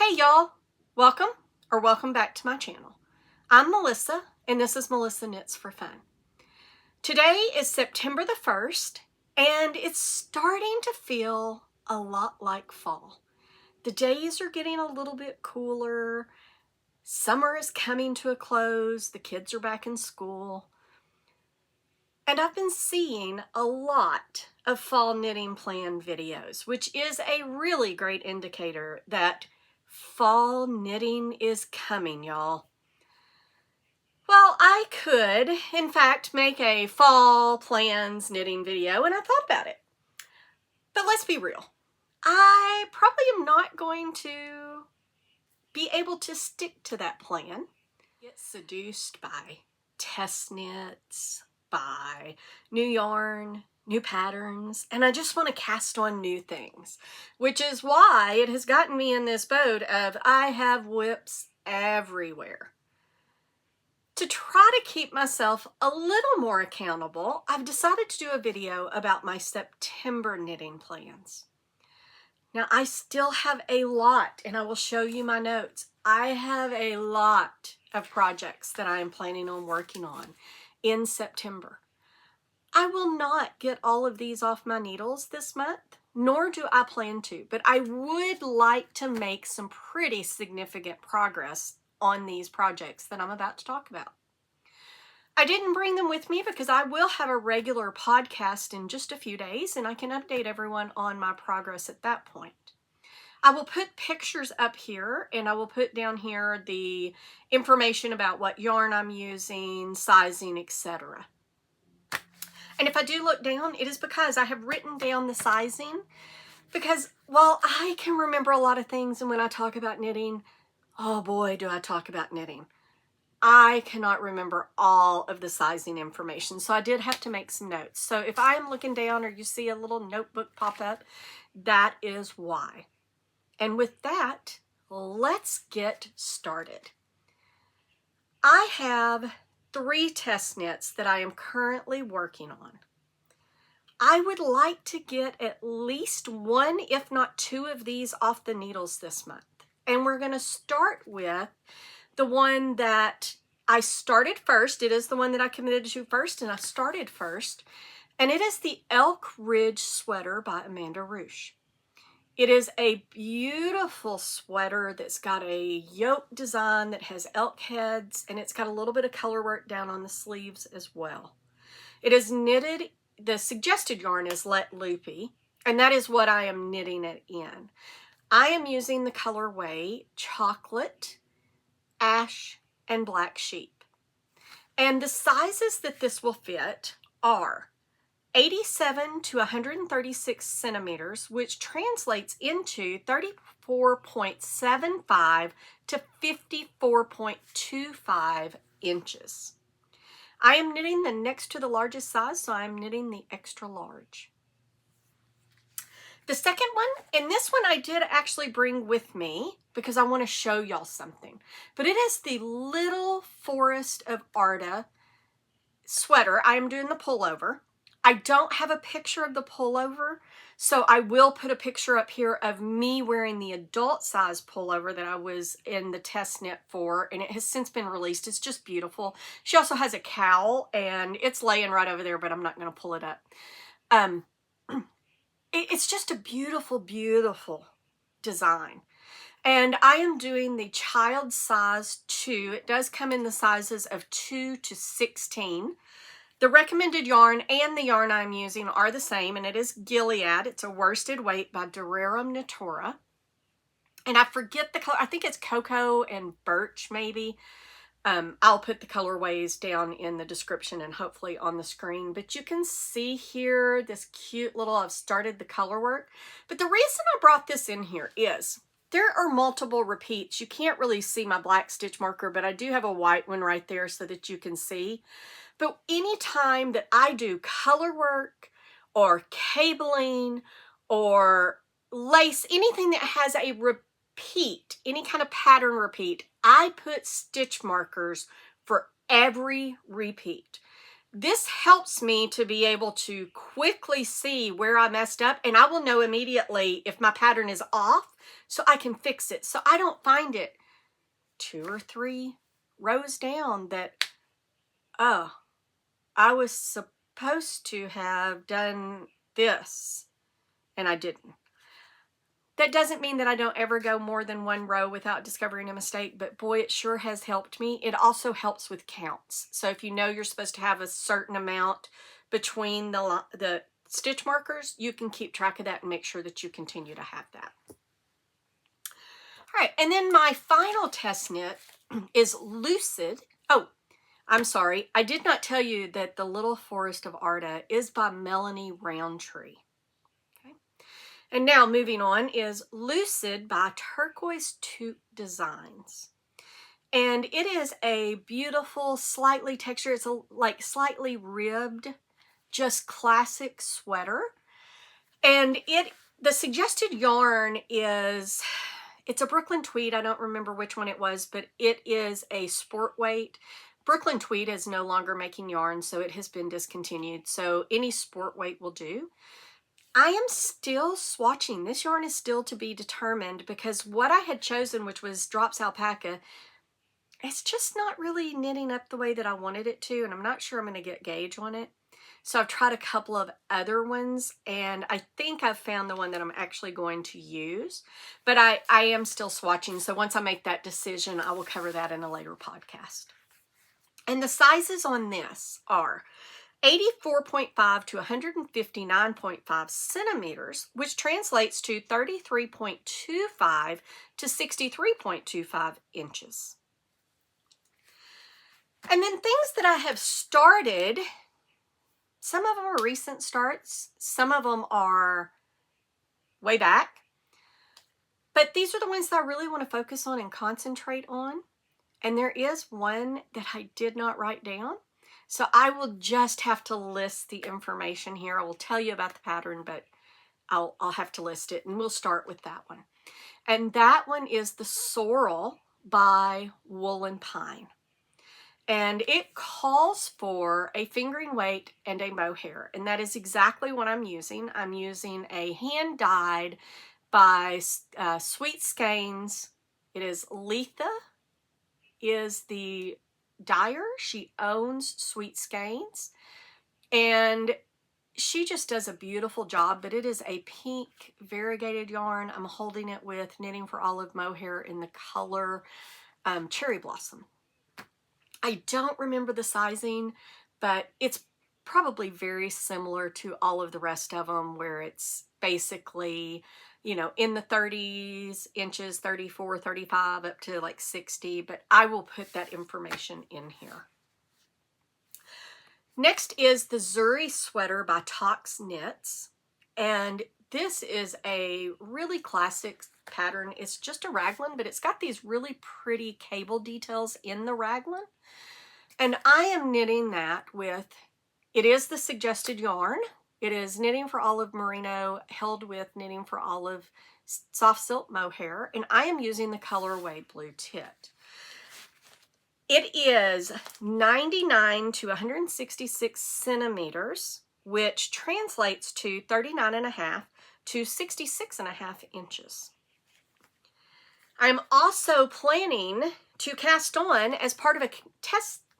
Hey y'all, welcome back to my channel. I'm Melissa and this is Melissa Knits for Fun. Today is September the 1st and it's starting to feel a lot like fall. The days are getting a little bit cooler. Summer is coming to a close. The kids are back in school. And I've been seeing a lot of fall knitting plan videos, which is a really great indicator that fall knitting is coming, y'all. Well, I could, in fact, make a fall plans knitting video, and I thought about it. But let's be real. I probably am not going to be able to stick to that plan. Get seduced by test knits, by new yarn, new patterns, and I just want to cast on new things, which is why it has gotten me in this boat of I have whips everywhere. To try to keep myself a little more accountable, I've decided to do a video about my September knitting plans. Now, I still have a lot, and I will show you my notes. I have a lot of projects that I am planning on working on in September. I will not get all of these off my needles this month, nor do I plan to, but I would like to make some pretty significant progress on these projects that I'm about to talk about. I didn't bring them with me because I will have a regular podcast in just a few days and I can update everyone on my progress at that point. I will put pictures up here and I will put down here the information about what yarn I'm using, sizing, etc. And if I do look down, it is because I have written down the sizing, because while I can remember a lot of things, and when I talk about knitting, oh boy, do I talk about knitting, I cannot remember all of the sizing information. So I did have to make some notes. So if I'm looking down or you see a little notebook pop up, that is why. And with that, let's get started. I have 3 test knits that I am currently working on. I would like to get at least 1, if not 2 of these off the needles this month. And we're going to start with the one that I started first. It is the one that I committed to first and I started first. And it is the Elk Ridge Sweater by Amanda Roush. It is a beautiful sweater that's got a yoke design that has elk heads, and it's got a little bit of color work down on the sleeves as well. It is knitted, the suggested yarn is Léttlopi, and that is what I am knitting it in. I am using the colorway Chocolate, Ash, and Black Sheep. And the sizes that this will fit are 87 to 136 centimeters, which translates into 34.75 to 54.25 inches. I am knitting the next to the largest size, so I'm knitting the extra large. The second one, and this one I did actually bring with me because I want to show y'all something, but it is the Little Forest of Arda sweater. I am doing the pullover. I don't have a picture of the pullover, so I will put a picture up here of me wearing the adult size pullover that I was in the test knit for, and it has since been released. It's just beautiful. She also has a cowl, and it's laying right over there, but I'm not going to pull it up. It's just a beautiful, beautiful design. And I am doing the child size 2. It does come in the sizes of 2 to 16. The recommended yarn and the yarn I'm using are the same, and it is Gilliatt. It's a worsted weight by Rerum Natura. And I forget the color. I think it's Coco and Birch, maybe. I'll put the colorways down in the description and hopefully on the screen. But you can see here this cute little, I've started the color work. But the reason I brought this in here is there are multiple repeats. You can't really see my black stitch marker, but I do have a white one right there so that you can see. But anytime that I do color work or cabling or lace, anything that has a repeat, any kind of pattern repeat, I put stitch markers for every repeat. this helps me to be able to quickly see where I messed up, and I will know immediately if my pattern is off so I can fix it. So I don't find it 2 or 3 rows down that, oh, I was supposed to have done this and I didn't. That doesn't mean that I don't ever go more than 1 row without discovering a mistake, but boy, it sure has helped me. It also helps with counts. So if you know you're supposed to have a certain amount between the stitch markers, you can keep track of that and make sure that you continue to have that. All right, and then my final test knit is Lucid. Oh, I'm sorry. I did not tell you that The Little Forest of Arda is by Melanie Rountree. And now moving on is Lucid by Turquoise Toque Designs. And it is a beautiful, slightly textured, it's like slightly ribbed, just classic sweater. And the suggested yarn is, it's a Brooklyn tweed. I don't remember which one it was, but it is a sport weight. Brooklyn tweed is no longer making yarn, so it has been discontinued. So any sport weight will do. I am still swatching. This yarn is still to be determined because what I had chosen, which was Drops Alpaca, it's just not really knitting up the way that I wanted it to, and I'm not sure I'm going to get gauge on it. So I've tried a couple of other ones, and I think I've found the one that I'm actually going to use. But I am still swatching, so once I make that decision, I will cover that in a later podcast. And the sizes on this are 84.5 to 159.5 centimeters, which translates to 33.25 to 63.25 inches. And then things that I have started, some of them are recent starts, some of them are way back, but these are the ones that I really want to focus on and concentrate on. And there is one that I did not write down. So I will just have to list the information here. I will tell you about the pattern, but I'll have to list it, and we'll start with that one. And that one is the Sorrel by Wool and Pine. And it calls for a fingering weight and a mohair, and that is exactly what I'm using. I'm using a hand-dyed by Sweet Skeins. It is Letha is the dyer. She owns Sweet Skeins, and she just does a beautiful job, but it is a pink variegated yarn. I'm holding it with Knitting for Olive Mohair in the color Cherry Blossom. I don't remember the sizing, but it's probably very similar to all of the rest of them, where it's basically, you know, in the 30s inches, 34, 35, up to like 60, but I will put that information in here. Next is the Zuri sweater by ToksKnits, and this is a really classic pattern. It's just a raglan, but it's got these really pretty cable details in the raglan, and I am knitting that with, it is the suggested yarn. It is Knitting for Olive Merino held with Knitting for Olive Soft Silk Mohair, and I am using the colorway Blue Tit. It is 99 to 166 centimeters, which translates to 39.5 to 66.5 inches. I'm also planning to cast on as part of a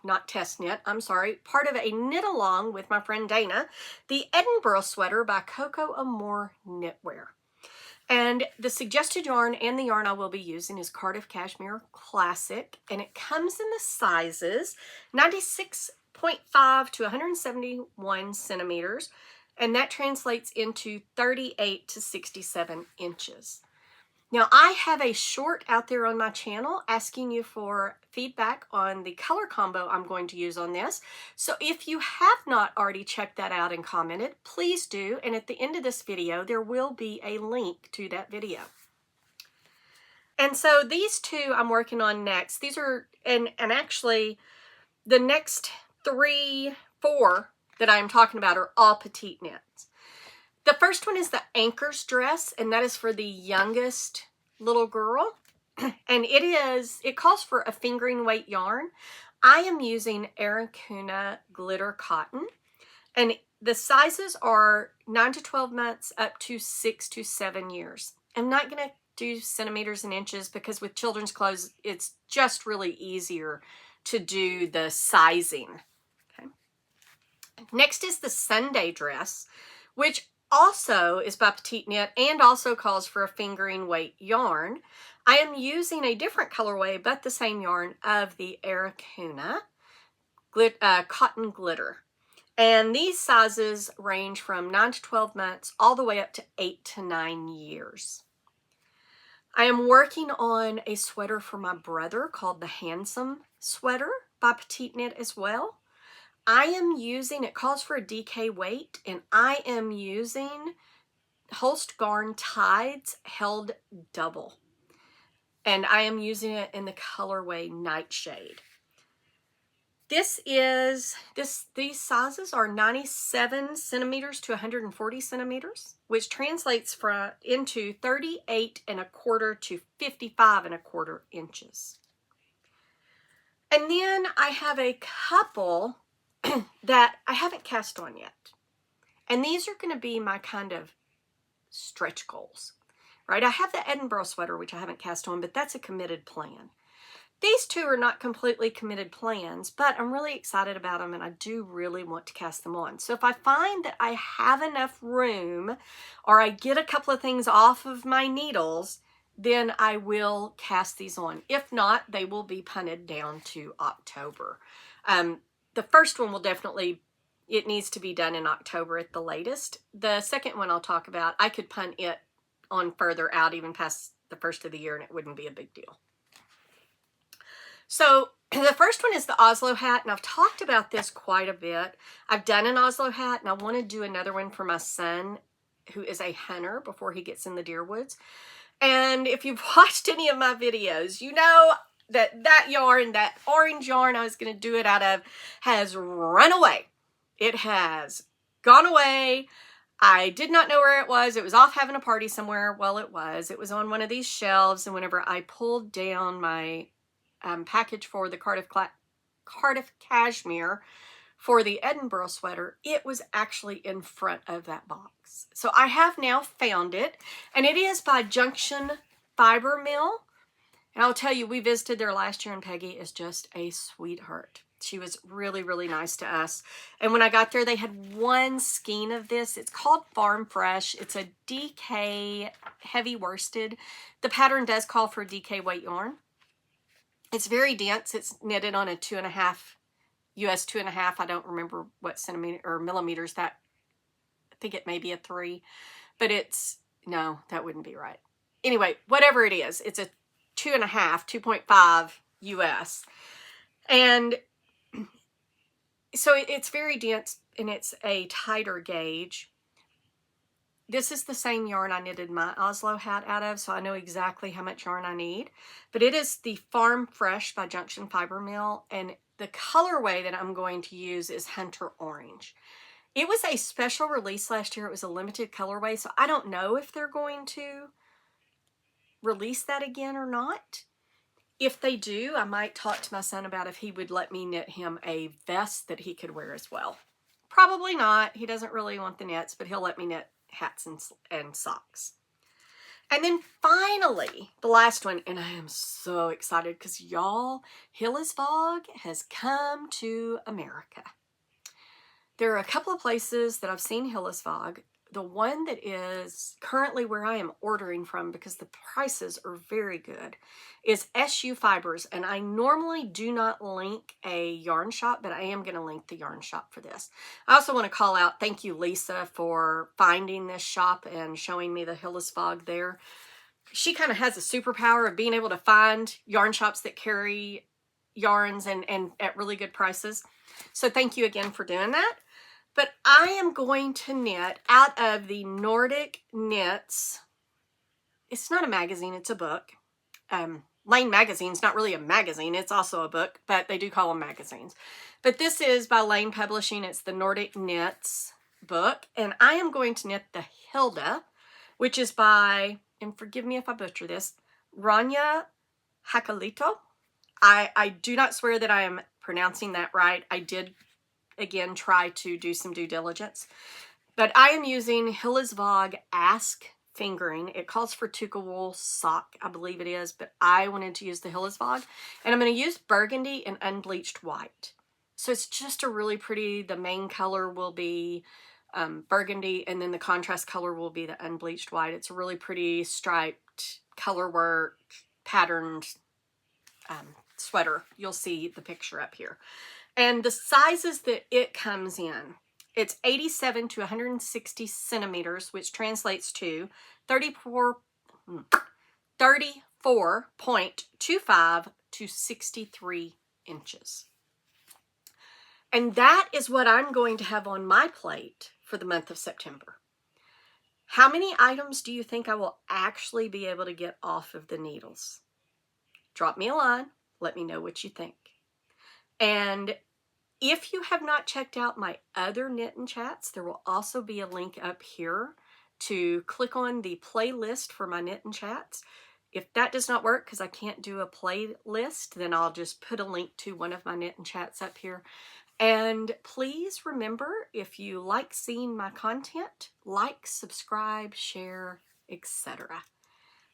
part of a knit along with my friend Dana, the Edinburg sweater by Coco Amour Knitwear. And the suggested yarn and the yarn I will be using is Cardiff Cashmere Classic, and it comes in the sizes 96.5 to 171 centimeters, and that translates into 38 to 67 inches. Now, I have a short out there on my channel asking you for feedback on the color combo I'm going to use on this. So if you have not already checked that out and commented, please do. And at the end of this video, there will be a link to that video. And so these two I'm working on next. These are, and actually the next 4 that I'm talking about are all PetiteKnits. The first one is the Anchor's dress, and that is for the youngest little girl. And it calls for a fingering weight yarn. I am using Aracuna glitter cotton, and the sizes are 9 to 12 months up to 6 to 7 years. I'm not going to do centimeters and inches because with children's clothes, it's just really easier to do the sizing. Okay. Next is the Sunday dress, which also is by PetiteKnit and also calls for a fingering weight yarn. I am using a different colorway, but the same yarn of the Aracuna cotton glitter. And these sizes range from 9 to 12 months all the way up to 8 to 9 years. I am working on a sweater for my brother called the Handsome Sweater by PetiteKnit as well. I am using, it calls for a DK weight, and I am using Holst Garn Tides Held Double. And I am using it in the colorway Nightshade. These sizes are 97 centimeters to 140 centimeters, which translates into 38 1/4 to 55 1/4 inches. And then I have a couple that I haven't cast on yet. And these are going to be my kind of stretch goals, right? I have the Edinburg sweater, which I haven't cast on, but that's a committed plan. These two are not completely committed plans, but I'm really excited about them and I do really want to cast them on. So if I find that I have enough room or I get a couple of things off of my needles, then I will cast these on. If not, they will be punted down to October. The first one will definitely, it needs to be done in October at the latest. The second one I'll talk about, I could punt it on further out, even past the first of the year, and it wouldn't be a big deal. So the first one is the Oslo hat, and I've talked about this quite a bit. I've done an Oslo hat, and I want to do another one for my son, who is a hunter, before he gets in the deer woods. And if you've watched any of my videos, you know that yarn, that orange yarn I was going to do it out of, has run away. It has gone away. I did not know where it was. It was off having a party somewhere. Well, it was. It was on one of these shelves, and whenever I pulled down my package for the Cardiff Cashmere for the Edinburg sweater, it was actually in front of that box. So I have now found it, and it is by Junction Fiber Mill. And I'll tell you, we visited there last year, and Peggy is just a sweetheart. She was really, really nice to us. And when I got there, they had one skein of this. It's called Farm Fresh. It's a DK heavy worsted. The pattern does call for a DK weight yarn. It's very dense. It's knitted on a 2.5, US 2.5. I don't remember what centimeter or millimeters that, I think it may be a 3, but it's, no, that wouldn't be right. Anyway, whatever it is, it's a 2.5, 2.5 US. And so it's very dense, and it's a tighter gauge. This is the same yarn I knitted my Oslo hat out of, so I know exactly how much yarn I need. But it is the Farm Fresh by Junction Fiber Mill, and the colorway that I'm going to use is Hunter Orange. It was a special release last year. It was a limited colorway, so I don't know if they're going to release that again or not. If they do, I might talk to my son about if he would let me knit him a vest that he could wear as well. Probably not. He doesn't really want the knits, but he'll let me knit hats and socks. And then finally, the last one, and I am so excited because y'all, Hillesvåg has come to America. There are a couple of places that I've seen Hillesvåg. The one that is currently where I am ordering from, because the prices are very good, is SU Fibers. And I normally do not link a yarn shop, but I am going to link the yarn shop for this. I also want to call out, thank you, Lisa, for finding this shop and showing me the Hillesvåg there. She kind of has a superpower of being able to find yarn shops that carry yarns and at really good prices. So thank you again for doing that. But I am going to knit out of the Nordic Knits. It's not a magazine, it's a book. Lane Magazine's not really a magazine, it's also a book, but they do call them magazines. But this is by Lane Publishing. It's the Nordic Knits book. And I am going to knit the Hilda, which is by, and forgive me if I butcher this, Ronja Hakalehto. I do not swear that I am pronouncing that right. I did, again, try to do some due diligence. But I am using Hilda's Vogue Ask Fingering. It calls for Toque wool sock, I believe it is, but I wanted to use the Hilda's Vogue. And I'm going to use burgundy and unbleached white. So it's just a really pretty, the main color will be burgundy, and then the contrast color will be the unbleached white. It's a really pretty striped color work, patterned sweater. You'll see the picture up here. And the sizes that it comes in, it's 87 to 160 centimeters, which translates to 34.25 to 63 inches. And that is what I'm going to have on my plate for the month of September. How many items do you think I will actually be able to get off of the needles? Drop me a line. Let me know what you think. And if you have not checked out my other knit and chats, there will also be a link up here to click on the playlist for my knit and chats. If that does not work because I can't do a playlist, then I'll just put a link to one of my knit and chats up here. And please remember, if you like seeing my content, like, subscribe, share, etc.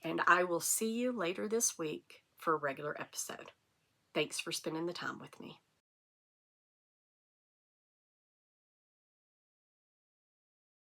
And I will see you later this week for a regular episode. Thanks for spending the time with me.